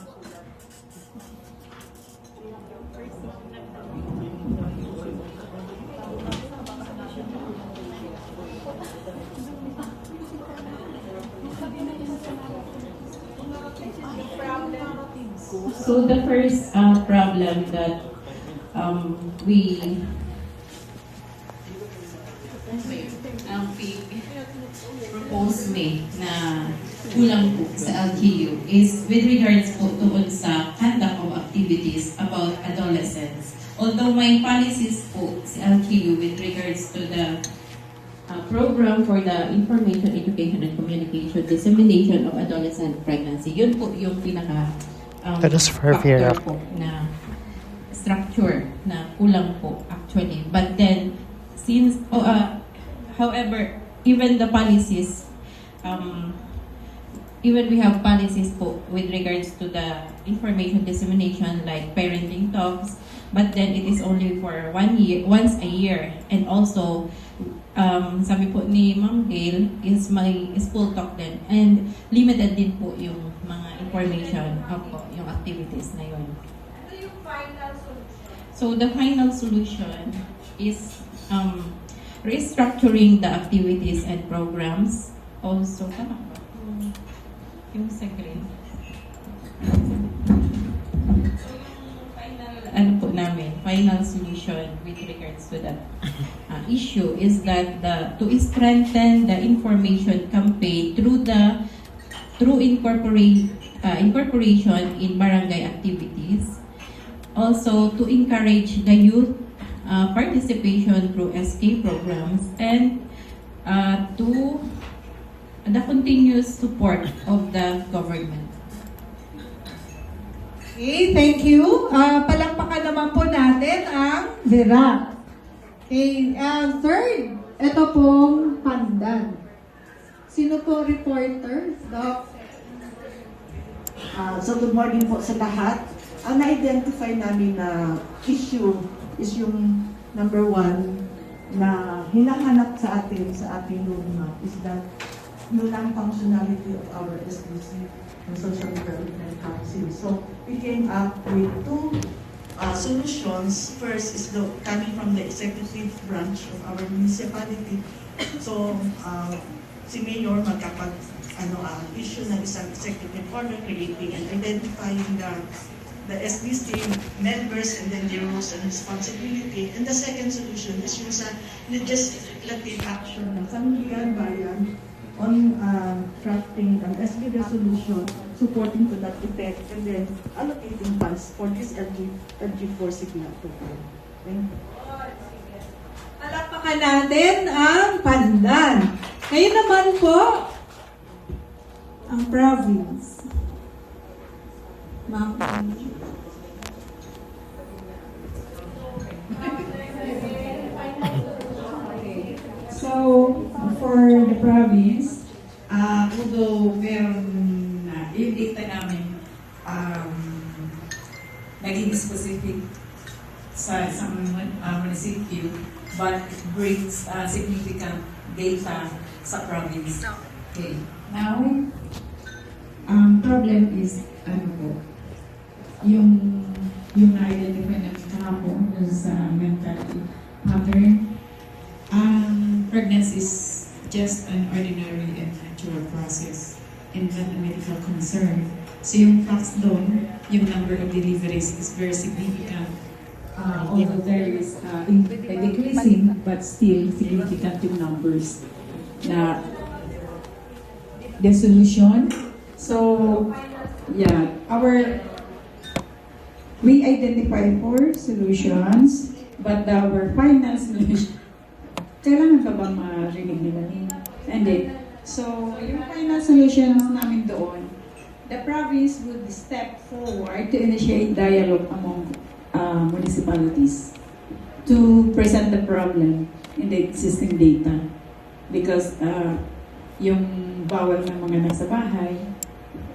So the first problem that we propose na kulang po sa LGU is with regards po doon sa conduct of activities about adolescents although may policies po si LGU with regards to the program for the information, education, and communication dissemination of adolescent pregnancy. Yun po yung pinaka That is for Vera. factor po na structure na kulang po actually. But then, since, however, even the policies, even we have policies po with regards to the information dissemination like parenting talks, but then it is only for 1 year, once a year. And also, sabi po ni Ma'am Gail, is may school talk din. And limited din po yung mga information, yung activities na yun. So the final solution is restructuring the activities and programs. Also, tama ba? Yung sa grade. Final solution with regards to that issue is that to strengthen the information campaign through incorporation in barangay activities. Also, to encourage the youth participation through SK programs, and to the continuous support of the government. Okay, thank you. Palakpakan naman po natin ang Vera. Okay, third, ito pong Pandan. Sino po reporter? Doc? So good morning po sa lahat. Ang na-identify namin na issue is yung number 1 na hinahanap sa ating roadmap is that yung functionality of our SDC and Social Development Council. So we came up with 2 solutions. First is coming from the executive branch of our municipality. So si Mayor issue ng isang executive order creating and identifying the SDC members and then their roles and responsibility. And the second solution is yung sa legislative action ng Sangguniang Bayan on crafting an SB resolution supporting to that effect and then allocating funds for this LG4 Signal program. Thank you. Palakpakan natin ang Pandan. Ngayon naman po, ang province. So, for the province, although meron na yung data namin naging specific sa isang municipio, but it brings significant data sa province. Okay. Now, problem is, yung na-identify namin kahapon sa mental pattern. Pregnancy is just an ordinary and natural process and not a medical concern. So yung facts doon, yung number of deliveries is very significant. Although there is decreasing, but still significant yung numbers na the solution. So, yeah, we identify 4 solutions, but our final solution, kailangan ka ba marinig nila? Hindi. So, yung final solutions namin doon, the province would step forward to initiate dialogue among municipalities to present the problem in the existing data. Because yung bawal ng mga nasa bahay,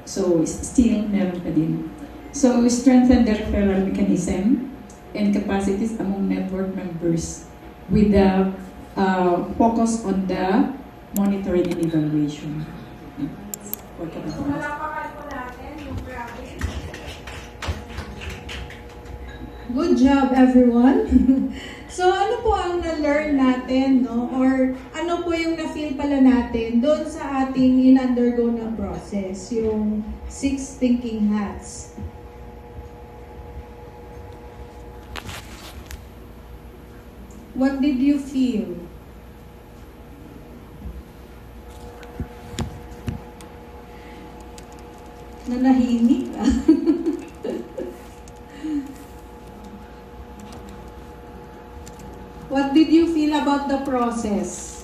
so still meron pa din. So, strengthen the referral mechanism and capacities among network members with the focus on the monitoring and evaluation. Good job, everyone. So, ano po ang na-learn natin, no? Or ano po yung na-feel pala natin doon sa ating in-undergo na process, yung 6 thinking hats? What did you feel? Nanahimik ah. feel about the process?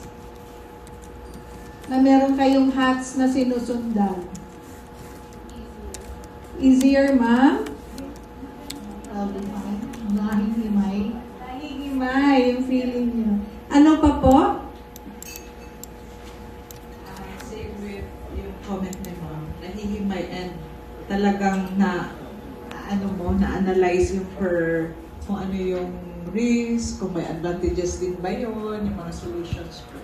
Na meron kayong hats na sinusundan. Easier, ma'am? Nahihimay. Nahihimay yung feeling niyo. Ano pa po? Same with yung comment ni ma'am, nahihimay and talagang na-analyze yung kung ano yung risk, kung may advantages din ba yun, yung mga solutions po.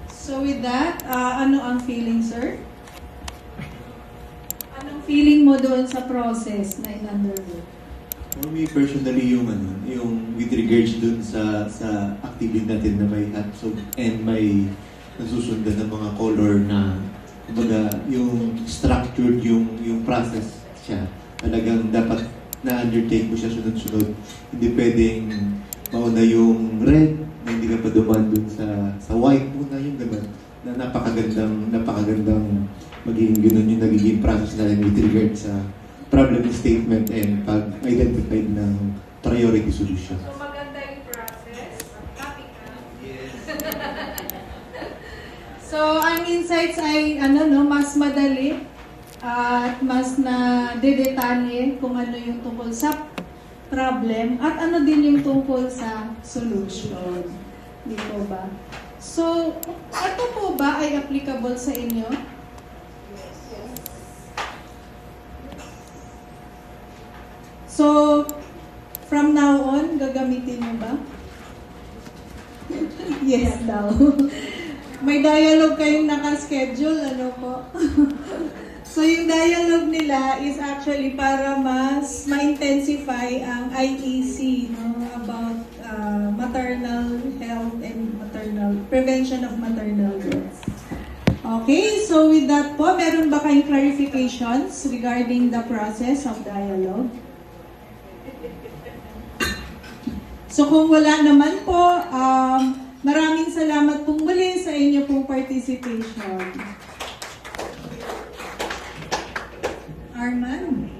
So with that, ano ang feeling, sir? Anong feeling mo doon sa process na in-undergo? For me personally, yung with regards dun sa activity natin na may hats and may nasusundan ng mga color na kumbaga yung structured yung process siya. Talagang dapat na-undertake mo siya sunod-sunod. Hindi pwedeng mauna yung red, na hindi ka pa duman dun sa white muna yung gano'n. Na napakagandang magiging gano'n yung nagiging process natin with regards sa problem statement and pag-identify ng priority solution. So maganda yung process. Happy ka? Yes. So ang insights ay mas madali at mas na dedetalye kung ano yung tungkol sa problem at ano din yung tungkol sa solution. Di po ba? So, ito po ba ay applicable sa inyo? So, from now on, gagamitin mo ba? Yes daw. May dialogue kayong naka-schedule, ano po? So, yung dialogue nila is actually para mas ma-intensify ang IEC about maternal health and prevention of maternal deaths. Okay, so with that po, meron ba kayong clarifications regarding the process of dialogue? So kung wala naman po, maraming salamat pong muli sa inyo pong participation. Arman?